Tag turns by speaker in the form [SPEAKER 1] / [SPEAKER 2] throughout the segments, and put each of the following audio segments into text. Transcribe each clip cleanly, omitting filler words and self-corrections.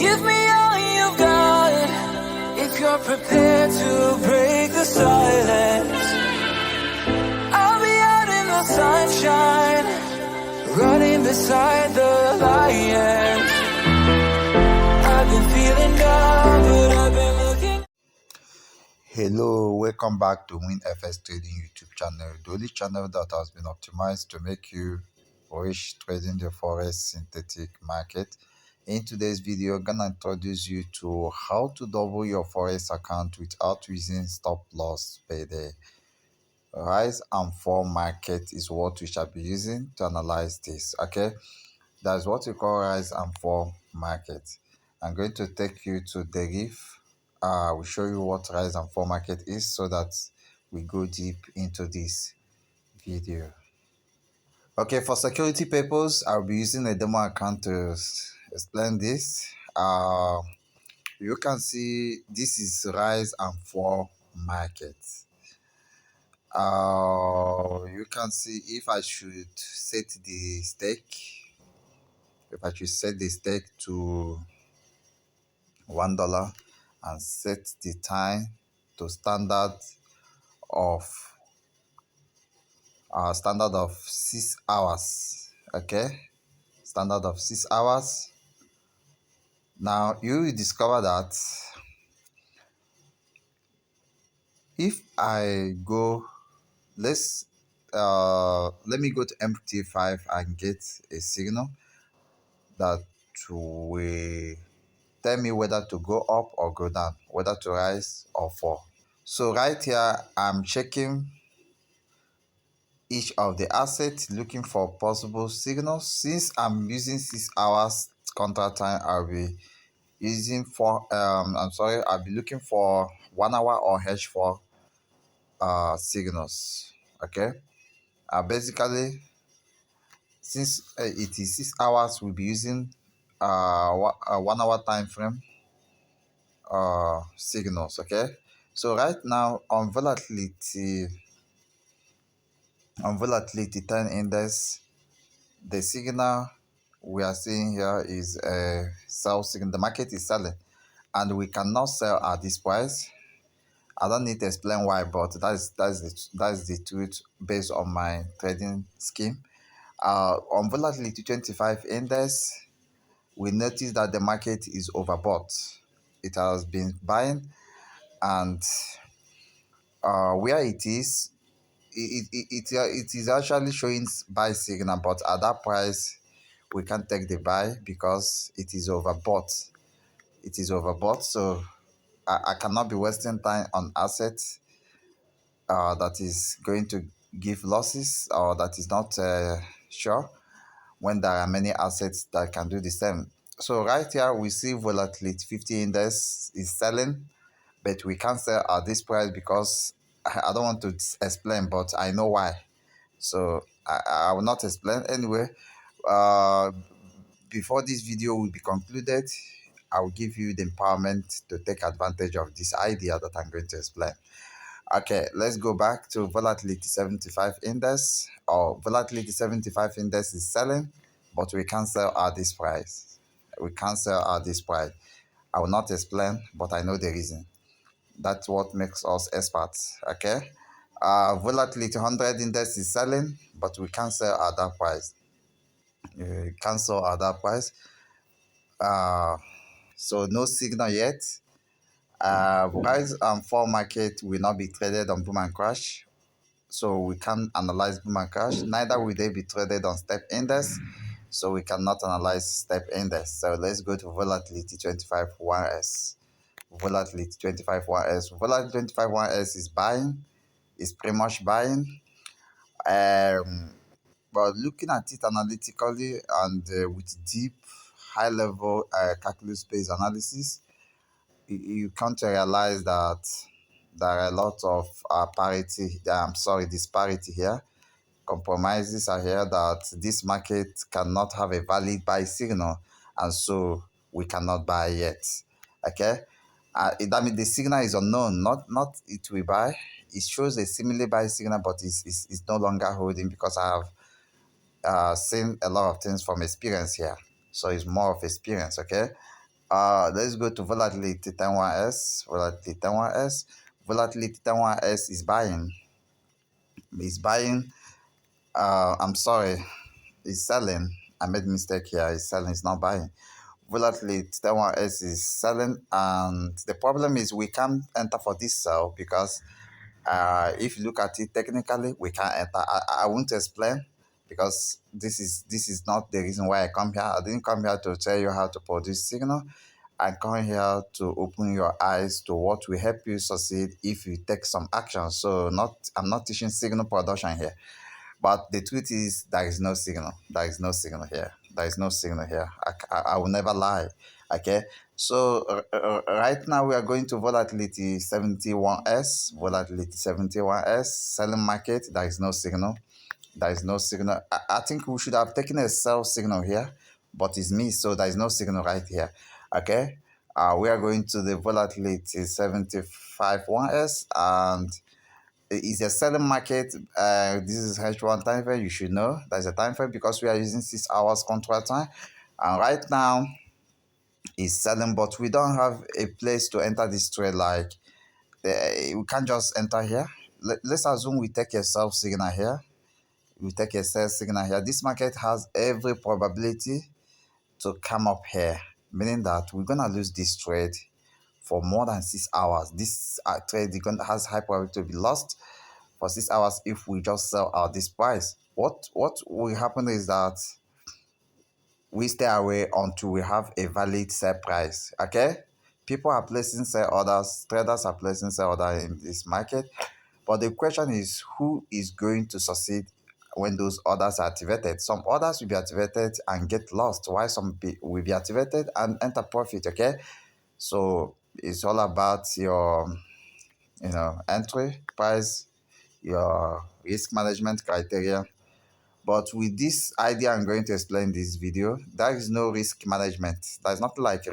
[SPEAKER 1] Give me all you've got. If you're prepared to break the silence, I'll be out in the sunshine, running beside the lions. I've been feeling down, but I've been looking.
[SPEAKER 2] Hello, welcome back to WINFXTRADING YouTube channel, the only channel that has been optimized to make you rich trading the forex synthetic market. In today's video, I'm gonna introduce you to how to double your forex account without using stop loss payday. Rise and fall market is what we shall be using to analyze this. Okay, that's what we call rise and fall market. I'm going to take you to Deriv. We'll show you what rise and fall market is so that we go deep into this video. Okay, for security purpose, I'll be using a demo account to explain this. You can see this is rise and fall market. You can see if I should set the stake, to $1 and set the time to standard of 6 hours. Okay, standard of 6 hours. Now you will discover that if I go, let me go to MT5 and get a signal that will tell me whether to go up or go down, whether to rise or fall. So right here, I'm checking each of the assets, looking for possible signals. Since I'm using 6 hours contract time, I'll be using I'll be looking for 1 hour or H4 signals. Okay, basically, since it is 6 hours, we'll be using 1 hour time frame signals. Okay, so right now on volatility 10 index, the signal we are seeing here is a sell signal. The market is selling and we cannot sell at this price. I don't need to explain why, but that's the truth based on my trading scheme. On volatility 25 index, we notice that the market is overbought. It has been buying, and where it is, it is actually showing buy signal, but at that price we can't take the buy because it is overbought. So I cannot be wasting time on assets that is going to give losses or that is not sure, when there are many assets that can do the same. So right here we see volatility 50 index is selling, but we can't sell at this price because I don't want to explain, but I know why. So I will not explain anyway. Before this video will be concluded, I will give you the empowerment to take advantage of this idea that I'm going to explain. Okay, let's go back to volatility 75 index. Volatility 75 index is selling, but we can't sell at this price. I will not explain, but I know the reason. That's what makes us experts. Okay, volatility 100 index is selling, but we can't sell at that price. So no signal yet. Rise and fall market will not be traded on boom and crash, so we can't analyze boom and crash. Neither will they be traded on step index, so we cannot analyze step index. So let's go to volatility 25 1s. Volatility 25 1s. Volatility 25 1s is buying. It's pretty much buying. But looking at it analytically and with deep, high-level calculus-based analysis, you come to realize that there are a lot of disparity here. Compromises are here that this market cannot have a valid buy signal, and so we cannot buy yet. Okay, that means the signal is unknown, not it will buy. It shows a similar buy signal, but it's no longer holding, because I have seen a lot of things from experience here, so it's more of experience. Okay, Let's go to volatility time 1s. Volatility time 1s. Volatility time 1s is buying. It's buying. I'm sorry. It's selling. I made a mistake here. It's selling. It's not buying. Volatility time 1s is selling, and the problem is we can't enter for this sell because if you look at it technically, we can't enter. I won't explain because this is not the reason why I come here. I didn't come here to tell you how to produce signal. I come here to open your eyes to what will help you succeed if you take some action. So I'm not teaching signal production here. But the truth is, there is no signal. There is no signal here. There is no signal here. I will never lie. Okay. So right now we are going to volatility 71s. Volatility 71s. Selling market. There is no signal. There is no signal. I think we should have taken a sell signal here, but it's missed. So there is no signal right here. Okay. We are going to the volatility 75 1s, and it's a selling market. This is H1 time frame. You should know there's a time frame because we are using 6 hours contract time. And right now it's selling, but we don't have a place to enter this trade. Like we can't just enter here. Let's assume we take a sell signal here. We take a sell signal here. This market has every probability to come up here, meaning that we're gonna lose this trade for more than 6 hours. This trade has high probability to be lost for 6 hours if we just sell at this price. What will happen is that we stay away until we have a valid sell price. Okay, people are placing sell orders, traders are placing sell orders in this market, but the question is who is going to succeed when those orders are activated. Some orders will be activated and get lost, while some will be activated and enter profit. Okay, so it's all about your entry price, your risk management criteria. But with this idea I'm going to explain this video, there is no risk management. There's nothing like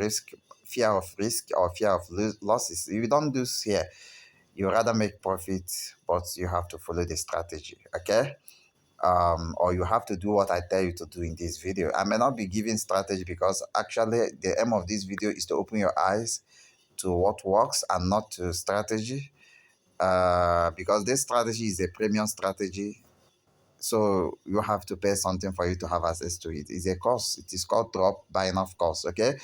[SPEAKER 2] fear of risk or fear of losses. If you don't do this here, you rather make profit, but you have to follow the strategy. Okay, or you have to do what I tell you to do in this video. I may not be giving strategy because actually the aim of this video is to open your eyes to what works and not to strategy. Because this strategy is a premium strategy, so you have to pay something for you to have access to it. It's a course. It is called drop buying off course. Okay.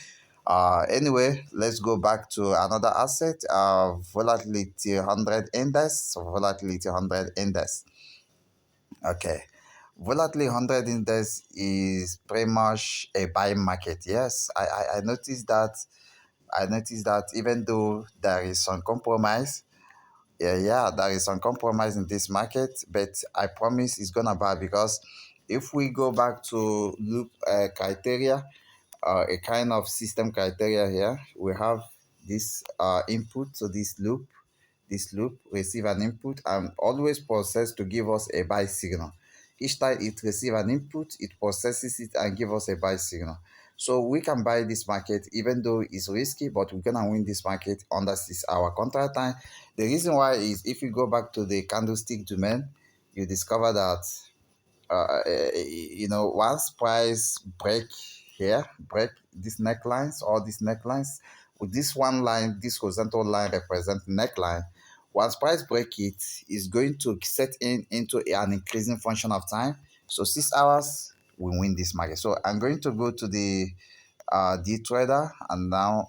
[SPEAKER 2] Anyway, let's go back to another asset. Volatility 100 index. So volatility 100 index. Okay. Volatility 100 index is pretty much a buying market. Yes, I noticed that. I noticed that even though there is some compromise, yeah, there is some compromise in this market, but I promise it's gonna buy because if we go back to loop criteria, a kind of system criteria here, we have this input to this loop receive an input and always process to give us a buy signal. Each time it receive an input, it processes it and give us a buy signal. So we can buy this market even though it's risky, but we're gonna win this market under 6 hour contract time. The reason why is if you go back to the candlestick domain, you discover that once price break these necklines, all these necklines, with this one line, this horizontal line represent neckline. Once price break it, is going to set into an increasing function of time. So 6 hours we win this market. So I'm going to go to the D trader, and now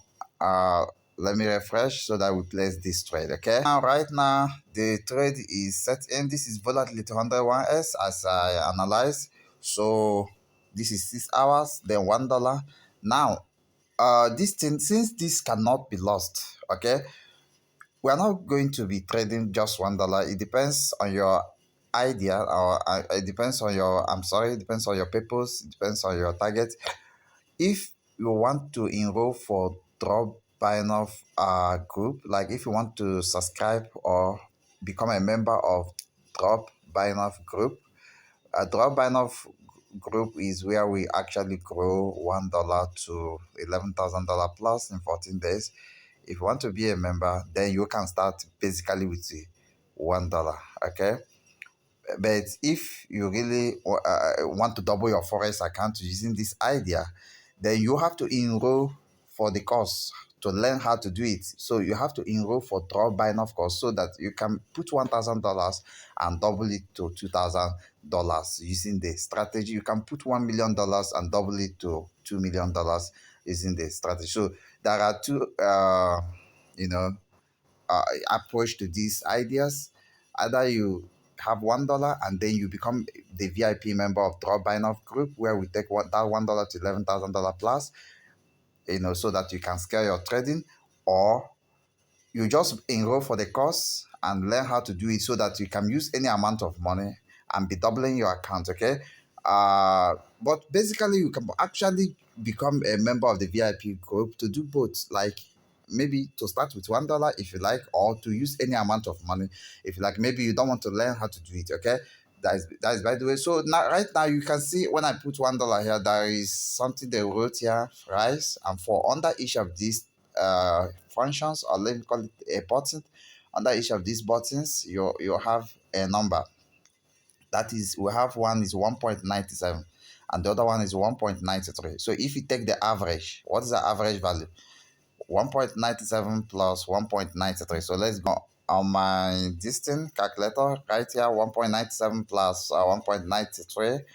[SPEAKER 2] let me refresh so that we place this trade. Okay, now right now the trade is set in. This is volatility 101s as I analyze. So this is 6 hours, then $1. Now this thing, since this cannot be lost, okay, we're not going to be trading just $1. It depends on your idea, or it depends on your, it depends on your purpose, it depends on your target. If you want to enroll for drop buying off group, like if you want to subscribe or become a member of drop buying off group, a drop buying off group is where we actually grow $1 to $11,000 plus in 14 days. If you want to be a member, then you can start basically with the $1. Okay, but if you really want to double your forex account using this idea, then you have to enroll for the course to learn how to do it. So you have to enroll for drop buy enough course so that you can put $1,000 and double it to $2,000 using the strategy. You can put $1,000,000 and double it to $2,000,000 using the strategy. So there are two, approach to these ideas. Either you have $1 and then you become the VIP member of drop buy enough group, where we take that $1 to $11,000 plus, so that you can scale your trading, or you just enroll for the course and learn how to do it so that you can use any amount of money and be doubling your account. Okay. But basically you can actually become a member of the VIP group to do both, like maybe to start with $1 if you like, or to use any amount of money if you like. Maybe you don't want to learn how to do it. Okay. That is by the way. So now, right now, you can see when I put $1 here, there is something they wrote here, rise, and for under each of these functions, or let me call it a button, under each of these buttons you have a number. That is, we have one is 1.97 and the other one is 1.93. So if you take the average, what is the average value? 1.97 plus 1.93. So let's go on my distance calculator right here. 1.97 plus 1.93,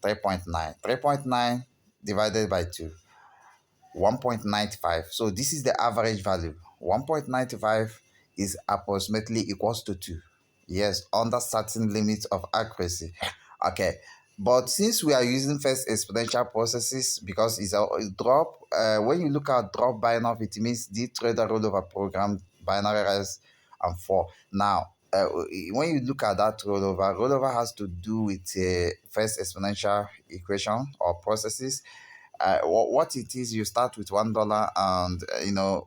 [SPEAKER 2] 3.9. 3.9 divided by 2, 1.95. So this is the average value. 1.95 is approximately equals to 2. Yes, under certain limits of accuracy. Okay, but since we are using first exponential processes, because it's a drop, when you look at drop binary, it means the trader rollover program binary rise and fall. Now, when you look at that rollover has to do with first exponential equation or processes. What it is, you start with $1, and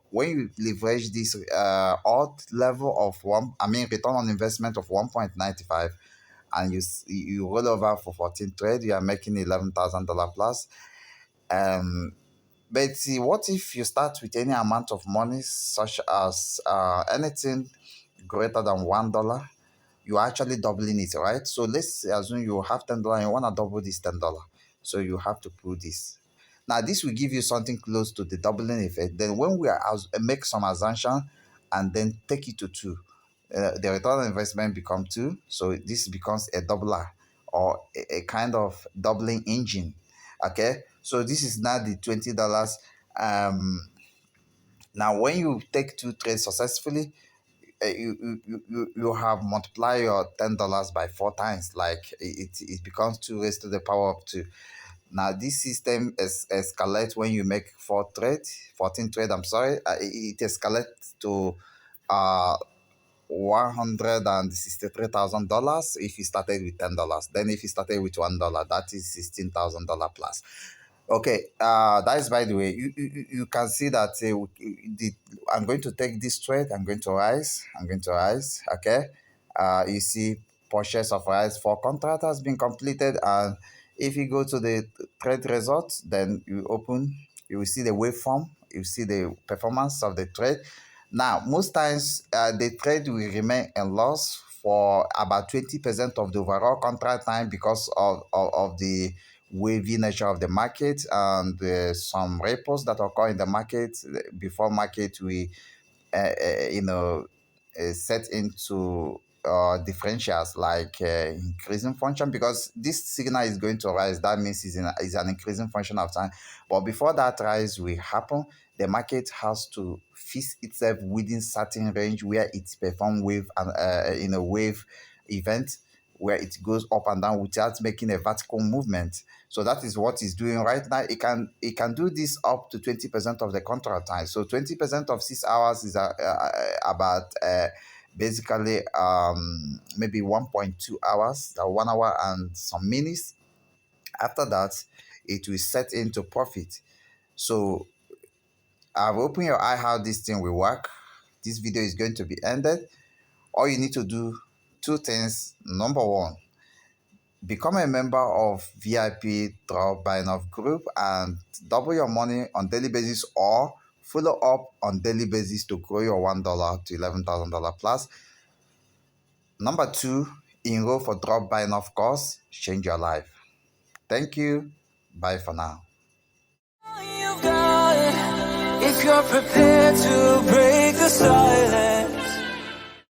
[SPEAKER 2] when you leverage this odd level of return on investment of 1.95, and you roll over for 14 trade, you are making $11,000 plus. But see, what if you start with any amount of money, such as anything greater than $1? You're actually doubling it, right? So let's assume you have $10 and you want to double this $10. So you have to put this. Now, this will give you something close to the doubling effect. Then when we make some assumption and then take it to 2, the return on investment becomes 2. So this becomes a doubler, or a kind of doubling engine. Okay. So this is now the $20. Now, when you take 2 trades successfully, you have multiplied your $10 by 4 times. Like it becomes 2 raised to the power of 2. Now this system escalates when you make 14 trade. I'm sorry, it escalates to $163,000 if you started with $10. Then if you started with $1, that is $16,000 plus. Okay, that is by the way. You can see that I'm going to take this trade. I'm going to rise. Okay, you see purchase of rise for contract has been completed, and if you go to the trade results, then you will see the waveform. You see the performance of the trade. Now, most times the trade will remain in loss for about 20% of the overall contract time because of the wavy nature of the market, and some repos that occur in the market before market we set into differentials, like increasing function, because this signal is going to rise. That means it's an increasing function of time. But before that rise will happen, the market has to fix itself within certain range where it performs wave and in a wave event, where it goes up and down without making a vertical movement. So that is what it's doing right now. It can do this up to 20% of the contract time. So 20% of 6 hours is about basically maybe 1.2 hours, 1 hour and some minutes. After that, it will set into profit. So I've opened your eye how this thing will work. This video is going to be ended. All you need to do 2 things. Number 1, become a member of VIP Drop Buy Enough group and double your money on daily basis, or follow up on daily basis to grow your $1 to $11,000 plus. Number 2, enroll for Drop Buy Enough course. Change your life. Thank you. Bye for now.
[SPEAKER 1] If you're prepared to break the silence.